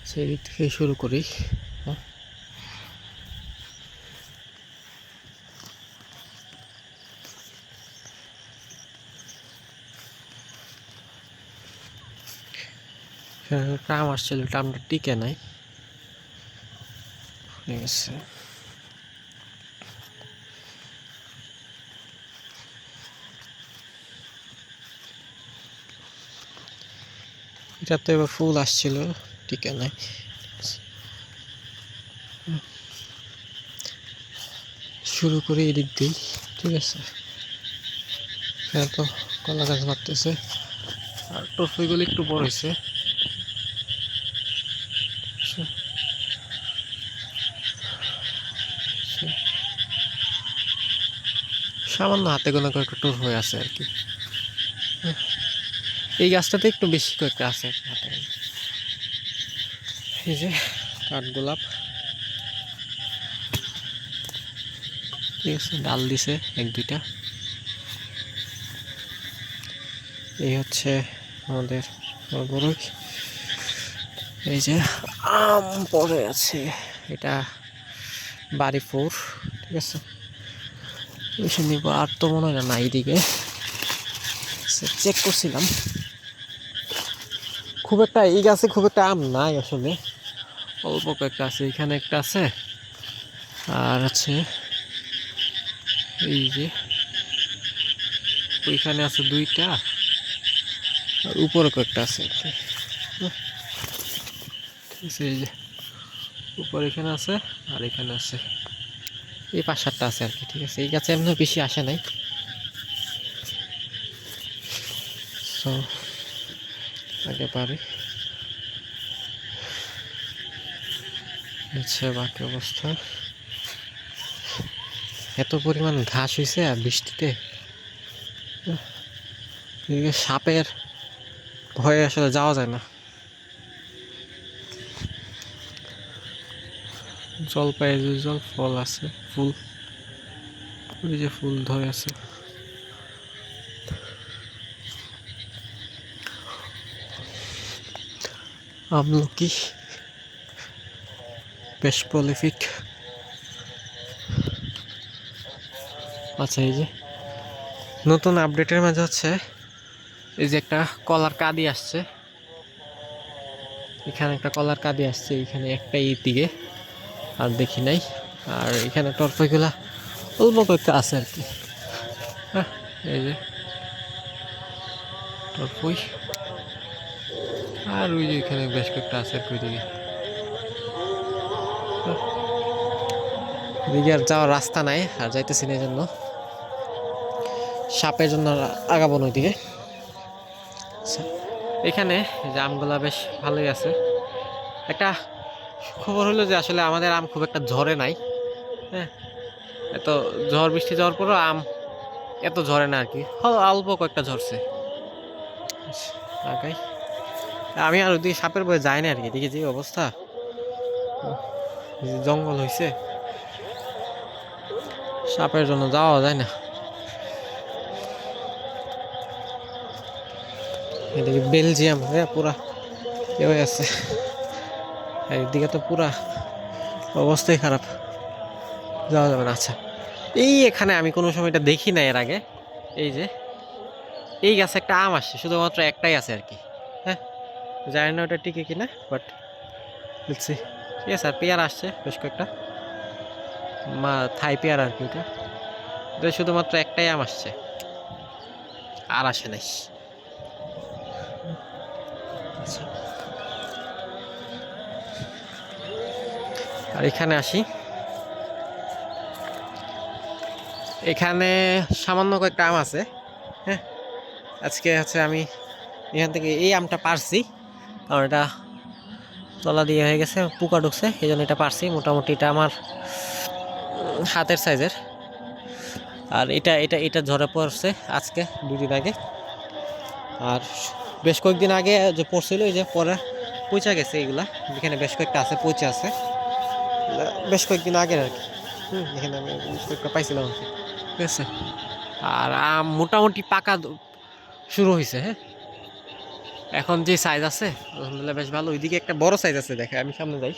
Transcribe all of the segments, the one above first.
সেই দিক থেকে শুরু করি। ট্রাম আসছিল, ট্রামটা টিকে নাই, ঠিক আছে। এটা তো এবার ফুল আসছিল, টিকে নাই। শুরু করি এদিক দিই, ঠিক আছে। এখানে তো কলা গাছ বাড়তেছে, আর টফিগুলো একটু বড় হয়েছে। সামান্য হাতে গোনা কয়েকটা টুর হয়ে আছে আর কি। এই গাছটাতে একটু বেশি কয়েকটা আছে হাতে। এই যে কাঠগোলাপ, ঠিক আছে, ডাল দিছে এক দুইটা। এই হচ্ছে আমাদের বড়ই। এই যে আম পড়ে আছে, এটা বাড়ি 4, ঠিক আছে। এসে নিব, আর তো মনে হয় না এইদিকে চেক করছিলাম। খুব একটা এই গাছে খুব একটা আম নাই আসলে, অল্প কয়েকটা আছে। এখানে একটা আছে, আর আছে এই যে ওইখানে আছে দুইটা, আর উপরে কয়েকটা আছে আর কি, ঠিক আছে। এই যে উপরে এখানে আছে, আর এখানে আছে, এই 5-7টা আছে আর কি, ঠিক আছে। এই গাছে এমনি বেশি আসে নাই, তো আগে পারি। আচ্ছা, বাকি অবস্থা এত পরিমাণ ঘাস হয়েছে আর বৃষ্টিতে, এদিকে সাপের ভয়ে আসলে যাওয়া যায় না। জলপাই জল ফল আছে, ফুল, ওই যে ফুল ধরে আছে। আমলকি বেশ প্রলিফিক। আচ্ছা, এই যে নতুন আপডেটের মাঝে হচ্ছে এই যে একটা কলার কাঁদি আসছে, এখানে একটা কলার কাঁদি আসছে, এখানে একটা এই দিকে আর দেখি নাই। আর এখানে টরফইগুলা অল্প কয়েকটা আছে আর কি। হ্যাঁ, এই যে টরফই, আর ওই যে এখানে বেশ কয়েকটা আছে আর কি ওইদিকে। এদিকে আর যাওয়ার রাস্তা নাই, আর যাইতেছি না, এই জন্য সাপের জন্য আগাবো না ওইদিকে। এখানে যে আমগুলা বেশ ভালোই আছে। একটা খবর হলো যে আসলে আমাদের আম খুব একটা ঝরে নাই, হ্যাঁ। এত ঝড় বৃষ্টি যাওয়ার পরও আম এত ঝরে না আর কি, অল্প কয়েকটা ঝরছে। আগাই আমি আর ওইদিকে সাপের বয়ে যাই না আর কি, দেখি যে অবস্থা, জঙ্গল হয়েছে, সাপের জন্য যাওয়া যায় না। এদিকে বেলজিয়াম পুরা কেউ আছে, এইদিকে তো পুরা অবস্থাই খারাপ, যাওয়া যাবে না। আচ্ছা, এই এখানে আমি কোনো সময় এটা দেখি না এর আগে। এই যে এই গাছে একটা আম আসছে, শুধুমাত্র একটাই আছে আর কি, হ্যাঁ। জানি না ওটা টিকে কিনা, বাট দেখছি, ঠিক আছে। আর পেয়ারা আসছে বেশ কয়েকটা, থাই পেয়ারা আর কি, ওটা শুধুমাত্র একটাই আম আসছে, আর আসে নাই। আচ্ছা, আর এখানে আসি, এখানে সামান্য কয়েকটা আম আছে, হ্যাঁ। আজকে হচ্ছে আমি এখান থেকে এই আমটা পারছি, কারণ এটা তলা দিয়ে হয়ে গেছে, পোকা ঢুকছে, এই জন্য এটা পারছি। মোটামুটি এটা আমার হাতের সাইজের। আর এটা এটা এটা ঝরে পড়ছে আজকে 2 দিন আগে, আর বেশ কয়েকদিন আগে যে পড়ছিল, এই যে পরে পচা গেছে এইগুলা। এখানে বেশ কয়েকটা আছে, পচে আছে, বেশ কয়েকদিন আগের আর কি। এখানে আমি বেশ কয়েকটা পাইছিলাম আর কি, ঠিক আছে। আর আম মোটামুটি পাকা শুরু হয়েছে, হ্যাঁ। এখন যে সাইজ আছে আলহামদুলিল্লাহ বেশ ভালো। ওইদিকে একটা বড় সাইজ আছে, দেখে আমি সামনে যাই।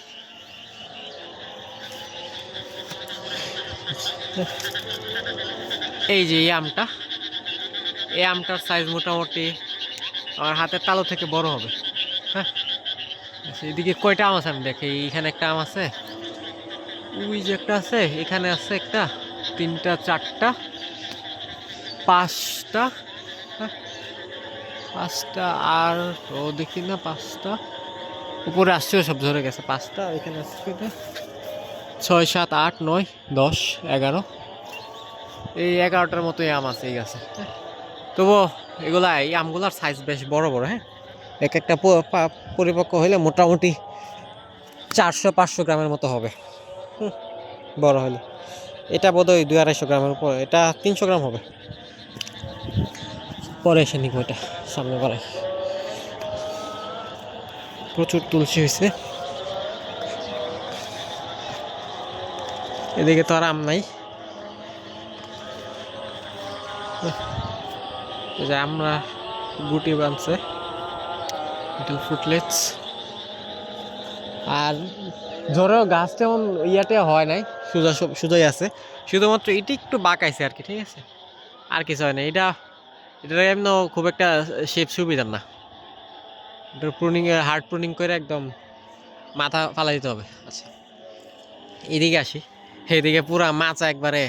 এই যে এই আমটার সাইজ মোটামুটি আমার হাতের তালু থেকে বড় হবে। হ্যাঁ, আচ্ছা, এদিকে কয়টা আম আছে আমি দেখি। এইখানে একটা আম আছে, ওই যে একটা আছে, এখানে আছে একটা, তিনটা, চারটা, পাঁচটা। হ্যাঁ, পাঁচটা। আর ও দেখি না, পাঁচটা উপরে আসছেও, সব ধরে গেছে। পাঁচটা এখানে আসছে কয়টা? 6, 7, 8, 9, 10, 11। এই 11টার মতোই আম আছে এই গাছে। হ্যাঁ, তবুও এই আমগুলার সাইজ বেশ বড় বড়। হ্যাঁ, এক একটা পরিপক্ক হইলে মোটামুটি 400-500 গ্রামের মতো হবে। বড় হলে এটা বোধহয় 200-250 গ্রামের উপর, এটা 300 গ্রাম হবে। পরে এসে নিব, এটা সামনে বাড়াই। প্রচুর তুলসী হয়েছে। এদিকে তো আর আম নাই, যে আমরা গুটি বানছে ফুটলেটস। আর ধরো গাছ তেমন ইয়াতে হয় নাই, সোজাই আছে, শুধুমাত্র এটি একটু বাঁকাইছে আর কি। ঠিক আছে, আর কিছু হয় না। এটা এমন খুব একটা শেপ সুবিধার না। এটা হার্ড প্রুনিং করে একদম মাথা ফালা দিতে হবে। আচ্ছা, এদিকে আসি। এদিকে পুরা মাচা একবারে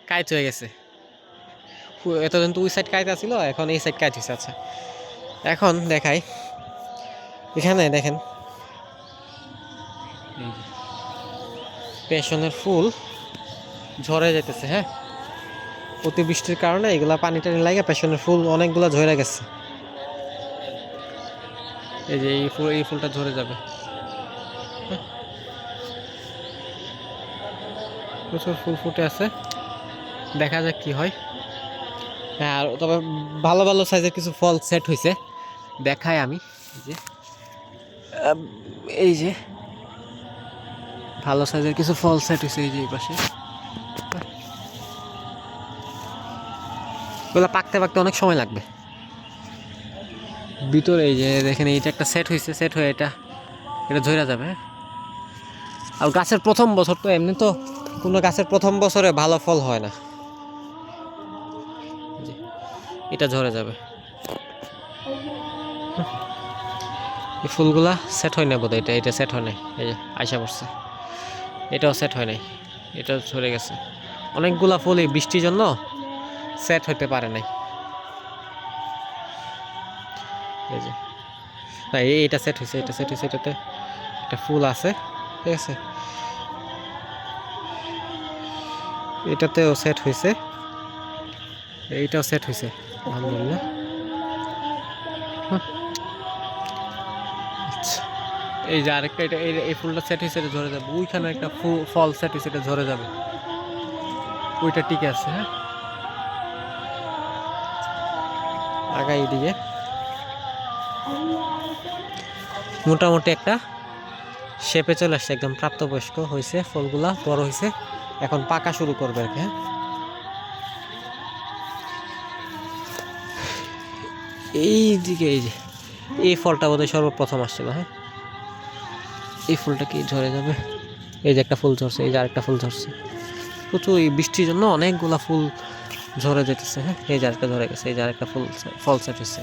কাইট হয়ে গেছে। এতদিন তো ওই সাইড কাইট ছিল, এখন এই সাইড কাইট হয়েছে। আচ্ছা, এখন দেখাই। এখানে দেখেন পেশনের ফুল ঝরে যেতেছে। হ্যাঁ, অতিবৃষ্টির কারণে এগুলা পানি টানি লাগে, পেশনের ফুল অনেকগুলা ঝরে গেছে। এই যে এই ফুলটা ঝরে যাবে। প্রচুর ফুল ফুটে আছে, দেখা যাক কি হয়। হ্যাঁ, আর তবে ভালো ভালো সাইজের কিছু ফল সেট হয়েছে, দেখাই আমি। এই যে ভালো সাইজের কিছু ফল সেট হয়েছে, এই যে এই পাশে। ওগুলো পাকতে পাকতে অনেক সময় লাগবে। ভিতরে এই যে দেখেন, এইটা একটা সেট হয়েছে, সেট হয়ে এটা ঝরে যাবে। আর গাছের প্রথম বছর তো এমনি তো কোনো গাছের প্রথম বছরে ভালো ফল হয় না। এটা ঝরে যাবে। এই ফুলগুলা সেট হয় না বোধ হয়, এটা সেট হয় নাই। এই যে আয়সা পড়ছে, এটাও সেট হয় নাই, এটা ঝরে গেছে। অনেকগুলা ফুল এই বৃষ্টির জন্য সেট হইতে পারে নাই। এই যে এটা সেট হয়েছে, এটাতে একটা ফুল আছে। ঠিক আছে, এটাতেও সেট হয়েছে, এইটাও সেট হয়েছে আলহামদুলিল্লাহ। আচ্ছা, এই যে আরেকটা, এই ফুলটা সেট হয়েছে, এটা ঝরে যাবে। ওইখানে একটা ফল সেট হয়েছে, এটা ঝরে যাবে। ওইটা টিকে আছে। হ্যাঁ, আগাই এদিকে মোটামুটি একটা শেপে চলে আসছে, একদম প্রাপ্তবয়স্ক হয়েছে, ফলগুলা বড় হয়েছে, এখন পাকা শুরু করবে আর কি। হ্যাঁ, এইদিকে এই যে এই ফলটা বোধহয় সর্বপ্রথম আসছিল। হ্যাঁ, এই ফুলটা কি ঝরে যাবে? এই যে একটা ফুল ঝরছে, এই যে আরেকটা ফুল ঝরছে। প্রচুর এই বৃষ্টির জন্য অনেকগুলা ফুল ঝরে যেতেছে। হ্যাঁ, এই যে আরেকটা ঝরে গেছে, এই যে আরেকটা ফল সেট হচ্ছে।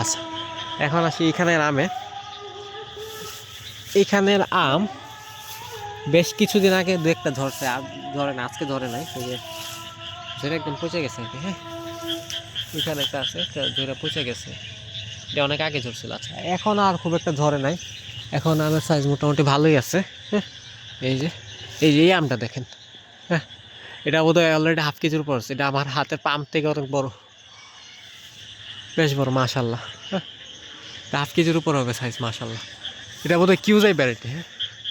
আচ্ছা, এখন আসি এখানের আমে। এখানের আম বেশ কিছুদিন আগে দু একটা ধরছে, আর ধরে না, আজকে ধরে নাই। এই যে ধরে একদম পচে গেছে আর কি। হ্যাঁ, এখানে একটা আছে, ধরে পচে গেছে, এটা অনেক আগে ঝরছিল। আচ্ছা, এখন আর খুব একটা ধরে নাই, এখন আমের সাইজ মোটামুটি ভালোই আছে। হ্যাঁ, এই যে এই আমটা দেখেন। হ্যাঁ, এটা বোধহয় অলরেডি হাফ কেজির উপর আছে। এটা আমার হাতের পাম্প থেকে অনেক বড়, বেশ বড় মাশাল্লাহ। হ্যাঁ, হাফ কেজির উপর হবে সাইজ মাশাল্লাহ। এটা বোধহয় কিউজাই ভ্যারাইটি। হ্যাঁ,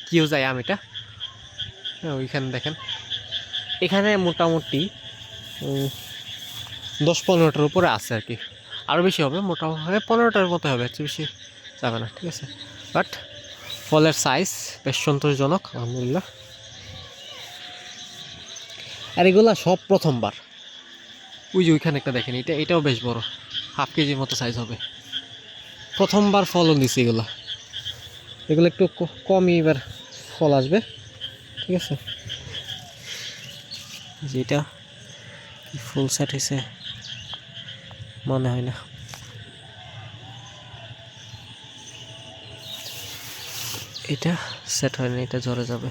কিউজাই আম এটা। হ্যাঁ, ওইখানে দেখেন, এখানে মোটামুটি 10-15টার উপরে আছে আর কি, আরও বেশি হবে, মোটামুটি 15টার মতো হবে, একটু বেশি যাবে না। ঠিক আছে, বাট ফলের সাইজ বেশ সন্তোষজনক আলহামদুলিল্লাহ। আর এগুলা সব প্রথমবার, ওই যে ওইখানে একটা দেখেন, এটাও বেশ বড়, হাফ কেজির মতো সাইজ হবে। প্রথমবার ফলন দিছে এগুলো, এগুলো একটু কমই এবার ফল আসবে, ঠিক আছে। যেটা ফুল সেট হয়েছে মনে হয় না, এটা সেট হয়নি, এটা ঝরে যাবে।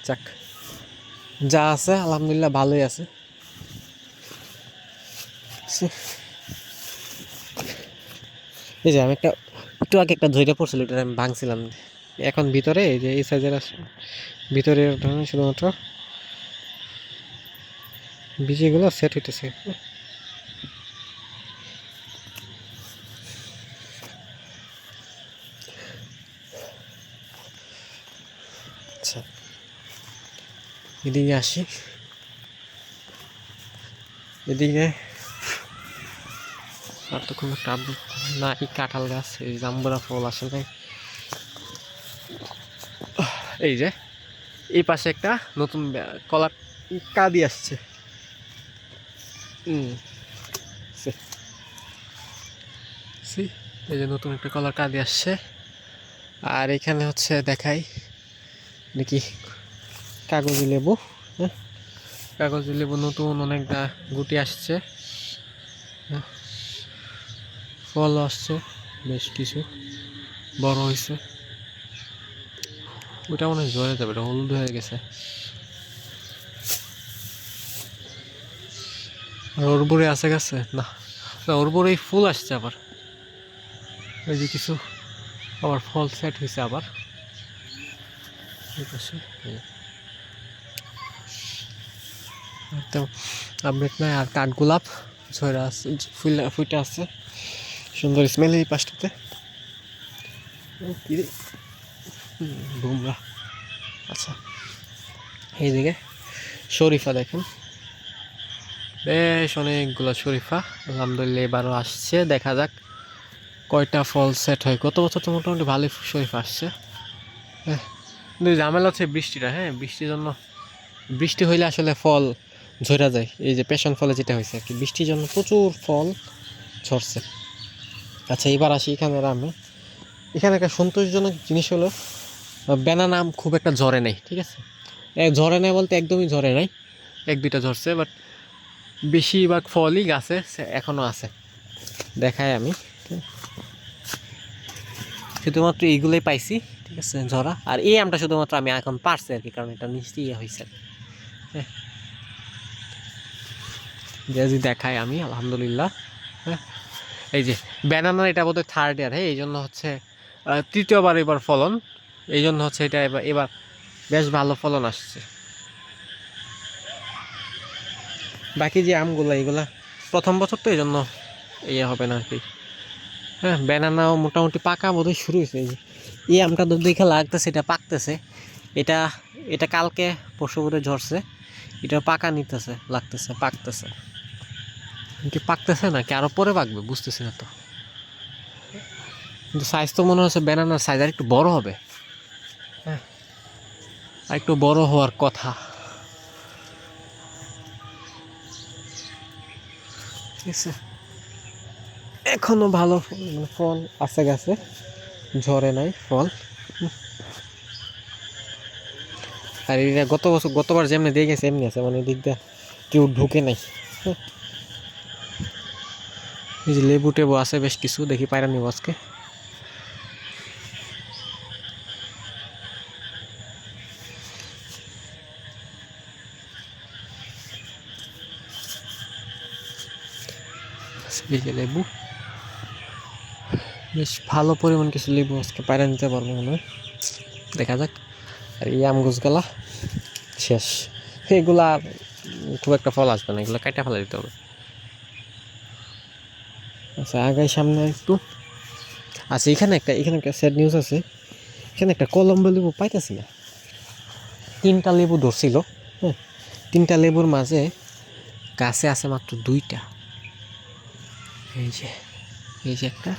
যাক, যা আছে আলহামদুলিল্লাহ ভালোই আছে। এই যে আমি একটু আগে একটা ধৈর্য পড়ছিল, এটা আমি ভাঙছিলাম, এখন ভিতরে এই যে এই সাইজের আছে, ভিতরে শুধুমাত্র বীজগুলো সেট হইতেছে। আচ্ছা, এদিকে আসি, এদিকে আর তো কোনো একটা আপডেট না। এই কাঁঠাল গাছ, এই জাম্বুরা ফল আসে নাই। এই যে এই পাশে একটা নতুন কলার কাঁদি আসছে। এই যে নতুন একটা কলার কাঁদি আসছে। আর এখানে হচ্ছে দেখাই নাকি কাগজি লেবু, হ্যাঁ কাগজি লেবু নতুন অনেকটা গুটি আসছে, ফল আসছে বেশ কিছু, বড় হয়েছে। ওইটা মনে হয় ঝরে যাবে, এটা হলুদ হয়ে গেছে। আর ওর উপরে আছে গাছে না, ওর উপরে ফুল আসছে আবার, ওই যে কিছু আবার ফল সেট হয়েছে আবার একদম আপডেট নাই। আর কাঠগোলাপ ঝরা আছে, ফুটে আছে, সুন্দর স্মেল এই পাশটাতে। বুমরা। আচ্ছা, এইদিকে শরীফা দেখেন, বেশ অনেকগুলো শরীফা আলহামদুলিল্লাহ এবারও আসছে। দেখা যাক কয়টা ফল সেট হয়। গত বছর তো মোটামুটি ভালোই শরীফা আসছে, হ্যাঁ। কিন্তু ঝামেলা হচ্ছে বৃষ্টিটা, হ্যাঁ বৃষ্টির জন্য, বৃষ্টি হইলে আসলে ফল ঝরা যায়। এই যে পেশন ফলে যেটা হয়েছে আর কি, বৃষ্টির জন্য প্রচুর ফল ঝরছে। আচ্ছা, এবার আসি এখানে আমি, এখানে একটা সন্তোষজনক জিনিস হলো ব্যানানা আম খুব একটা ঝরে নাই, ঠিক আছে। ঝরে নাই বলতে একদমই ঝরে নাই, এক দুইটা ঝরছে, বাট বেশিরভাগ ফলই গাছে এখনো আছে। দেখাই আমি, শুধুমাত্র এইগুলোই পাইছি, ঠিক আছে ঝরা। আর এই আমটা শুধুমাত্র আমি এখন পারছি আর কি, কারণ এটা মিষ্টি হয়েছে, হ্যাঁ। যদি দেখাই আমি আলহামদুলিল্লাহ, হ্যাঁ। এই যে ব্যানানার এটা বোধহয় থার্ড ইয়ার, হ্যাঁ, এই জন্য হচ্ছে তৃতীয়বার এবার ফলন, এই জন্য হচ্ছে এটা এবার বেশ ভালো ফলন আসছে। বাকি যে আমগুলো এগুলা প্রথম বছর তো এই জন্য ইয়ে হবে না আর কি, হ্যাঁ। ব্যানানাও মোটামুটি পাকা বোধহয় শুরু হয়েছে। এই আমটা তো দেখে লাগতেছে এটা পাকতেছে, এটা এটা কালকে পরশু করে ঝরছে, এটা পাকা নিতেছে, লাগতেছে পাকতেছে, কি পাকতেছে না কি আরো পরে পাকবে বুঝতেছি না তো। কিন্তু সাইজ তো মনে হচ্ছে ব্যানানার সাইজ আর একটু বড় হবে, হ্যাঁ, আর একটু বড় হওয়ার কথা, ঠিক আছে। এখনো ভালো মানে ফল আছে গাছে, ঝরে নাই ফল। আর এটা গতবার যেমনি দিয়ে গেছে এমনি আছে, মানে দিক দিয়ে কেউ ঢুকে নাই। এই যে লেবু টেবু আছে বেশ কিছু, দেখি পায়রা নিব আজকে। এই যে লেবু, বেশ ভালো পরিমাণ কিছু লেবু আজকে পায়রা নিতে পারবো মনে হয়, দেখা যাক। আর এই আম গাছগুলা শেষ, এগুলা খুব একটা ফল আসবে না, এগুলো কাটা ফেলা দিতে হবে। আচ্ছা, আগাই সামনে একটু। আচ্ছা, এখানে একটা স্যাড নিউজ আছে, এখানে একটা কলম্বো লেবু পাইতেছি না। 3টা লেবু ধরছিল, হ্যাঁ, 3টা লেবুর মাঝে গাছে আছে মাত্র 2টা। এই যে একটা,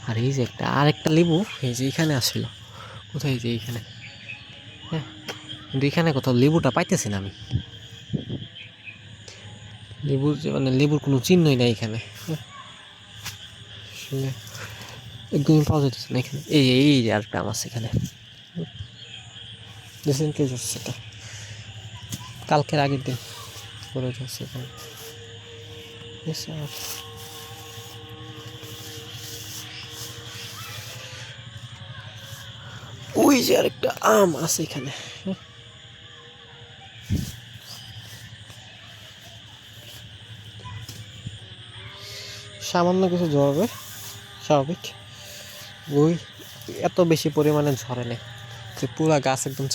আর এই যে একটা, আর একটা লেবু এই যে এখানে আসছিল, কোথায়, যে এইখানে, হ্যাঁ। কিন্তু এখানে কোথাও লেবুটা পাইতেছি না আমি। মানে লেবুর কোনো চিহ্নই নাই এখানে। আসলে একদমই পাওয়া যাচ্ছে না এখানে। এই এই যে আরেকটা আম আছে এখানে, রিসেন্টলি ধরছে এটা, কালকের আগের দিন করে ধরছে এখানে। ওই যে আরেকটা আম আছে এখানে। সামান্য কিছু ঝরবে স্বাভাবিক, ওই এত বেশি পরিমাণে ঝরে নেই যে পুরা গাছ একদম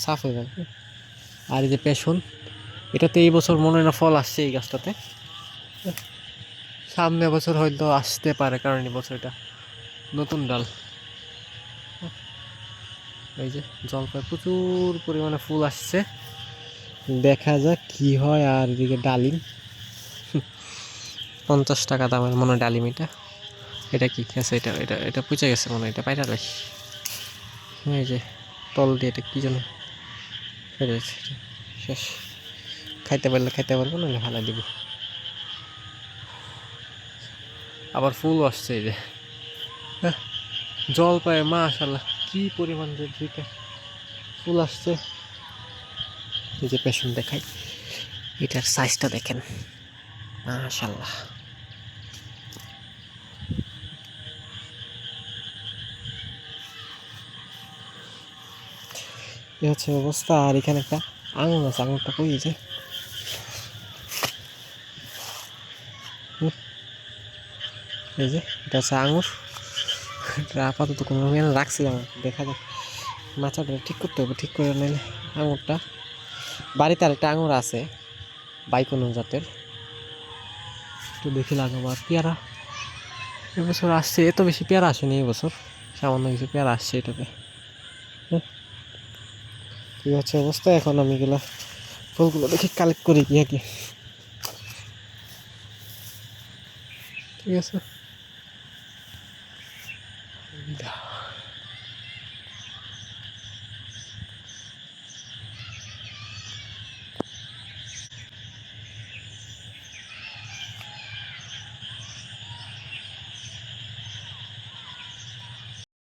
সাফ হয়ে যাবে। আর এই যে পেছন, এটাতে এই বছর মনে হয় না ফল আসছে এই গাছটাতে, সামনে বছর হয়তো আসতে পারে কারণ এই বছর এটা নতুন ডাল। এই যে জলপাই প্রচুর পরিমাণে ফুল আসছে, দেখা যাক কি হয়। আর এদিকে ডালিম 50 টাকা দামের মনে হয় ডালিম। এটা কি আছে? এটা এটা এটা পুচে গেছে মনে হয়, এটা পাইরা লাই। এই যে তল দিয়ে এটা কি যেন শেষ, খাইতে পারলে খাইতে পারবো, নাহলে ভালো দিব। আবার ফুলও আসছে এই যে জলপাই, মাশাআল্লাহ কি পরিমাণ যে দুইটা ফুল আসছে। এই যে পেছন দেখাই, এটার সাইজটা দেখেন, মাশাআল্লাহ। এই হচ্ছে অবস্থা। আর এখানে একটা আঙুর আছে, আঙুরটা কই যে, এই যে এটা হচ্ছে আঙুর। এটা আপাতত কোনো রাখছিলাম, দেখা যাক মাচাটা ঠিক করতে হবে, ঠিক করে নিলে আঙুরটা। বাড়িতে আরেকটা আঙুর আছে বাইকোনো জাতের, একটু দেখে লাগাবো। আর পেয়ারা এবছর আসছে, এত বেশি পেয়ারা আসেনি এবছর, সামান্য কিছু পেয়ারা আসছে এটাতে। এই হচ্ছে অবস্থা। এখন আমি এগুলা ফুলগুলো দেখি কালেক্ট করি কি আর কি। ঠিক আছে।